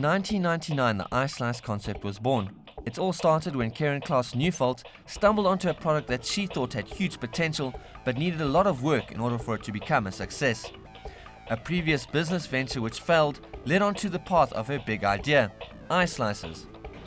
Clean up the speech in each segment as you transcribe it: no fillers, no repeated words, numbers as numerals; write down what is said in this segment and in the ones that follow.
1999, the eyeSlice concept was born. It all started when Kerryne Krause-Neufeldt stumbled onto a product that she thought had huge potential but needed a lot of work in order for it to become a success. A previous business venture which failed led on to the path of her big idea, eyeSlices.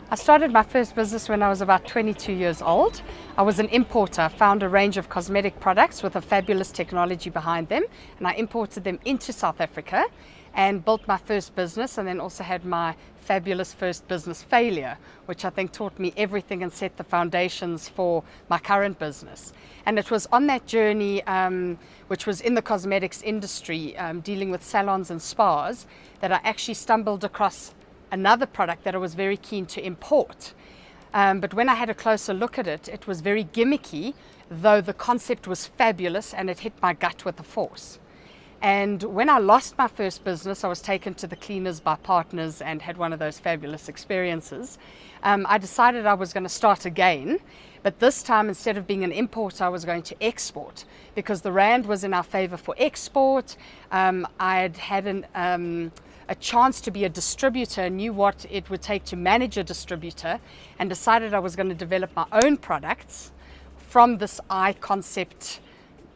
I started my first business when I was about 22 years old. I was an importer, found a range of cosmetic products with a fabulous technology behind them, and I imported them into South Africa and built my first business, and then also had my fabulous first business failure, which I think taught me everything and set the foundations for my current business. And it was on that journey, which was in the cosmetics industry, dealing with salons and spas, that I actually stumbled across another product that I was very keen to import. But when I had a closer look at it, it was very gimmicky, though the concept was fabulous, and it hit my gut with a force. And when I lost my first business, I was taken to the cleaners by partners and had one of those fabulous experiences. I decided I was going to start again, but this time, instead of being an importer, I was going to export, because the rand was in our favor for export. I had a chance to be a distributor, knew what it would take to manage a distributor, and decided I was going to develop my own products from this eye concept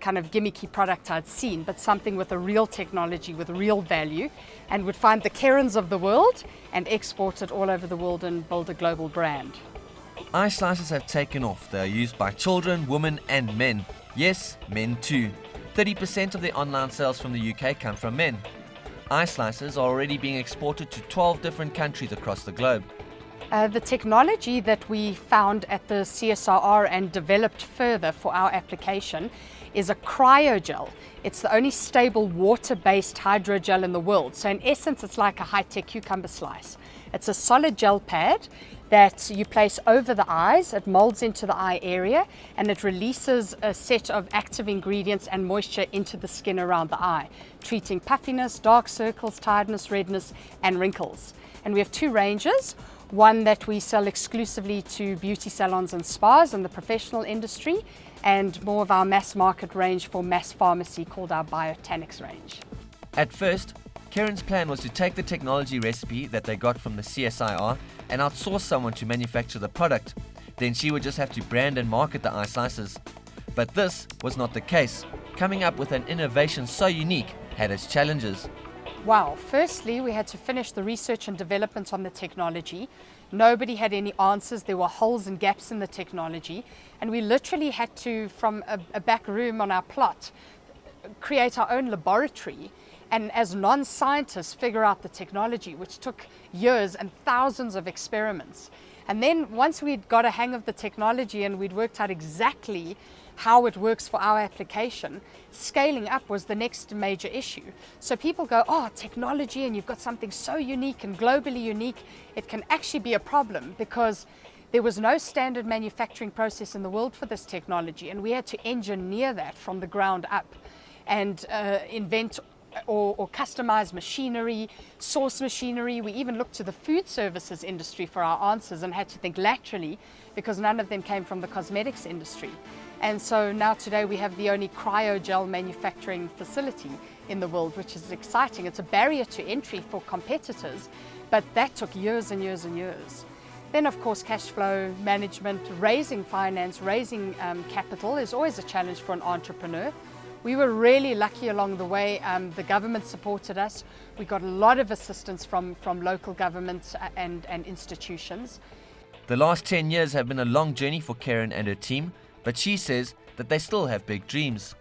kind of gimmicky product I'd seen, but something with a real technology, with real value, and would find the Kerrynes of the world and export it all over the world and build a global brand. eyeSlices have taken off. They are used by children, women and men. Yes, men too. 30% of the online sales from the UK come from men. eyeSlices are already being exported to 12 different countries across the globe. The technology that we found at the CSIR and developed further for our application is a Cryo Gel. It's the only stable water-based hydrogel in the world. So in essence, it's like a high-tech cucumber slice. It's a solid gel pad that you place over the eyes. It molds into the eye area, and it releases a set of active ingredients and moisture into the skin around the eye, treating puffiness, dark circles, tiredness, redness, and wrinkles. And we have two ranges. One that we sell exclusively to beauty salons and spas in the professional industry, and more of our mass market range for mass pharmacy called our Biotanics range. At first, Kerryne's plan was to take the technology recipe that they got from the CSIR and outsource someone to manufacture the product. Then she would just have to brand and market the eyeSlices. But this was not the case. Coming up with an innovation so unique had its challenges. Wow, firstly, we had to finish the research and development on the technology. Nobody had any answers. There were holes and gaps in the technology. And we literally had to, from a back room on our plot, create our own laboratory and, as non-scientists, figure out the technology, which took years and thousands of experiments. And then once we'd got a hang of the technology and we'd worked out exactly how it works for our application, scaling up was the next major issue. So people go, oh, technology, and you've got something so unique and globally unique. It can actually be a problem, because there was no standard manufacturing process in the world for this technology, and we had to engineer that from the ground up and invent or customize machinery, source machinery. We even looked to the food services industry for our answers and had to think laterally, because none of them came from the cosmetics industry. And so now today we have the only cryo gel manufacturing facility in the world, which is exciting. It's a barrier to entry for competitors, but that took years and years and years. Then, of course, cash flow management, raising finance, raising capital is always a challenge for an entrepreneur. We were really lucky along the way. The government supported us. We got a lot of assistance from local governments and institutions. The last 10 years have been a long journey for Kerryne and her team, but she says that they still have big dreams.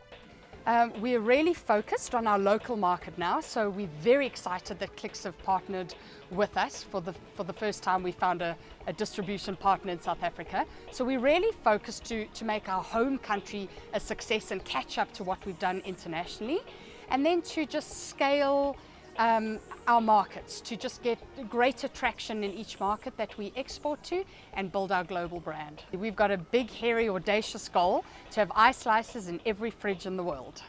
We're really focused on our local market now, so we're very excited that Clicks have partnered with us. For the first time, we found a distribution partner in South Africa. So we're really focused to make our home country a success and catch up to what we've done internationally, and then to just scale our markets, to just get greater traction in each market that we export to and build our global brand. We've got a big, hairy, audacious goal to have eyeSlices in every fridge in the world.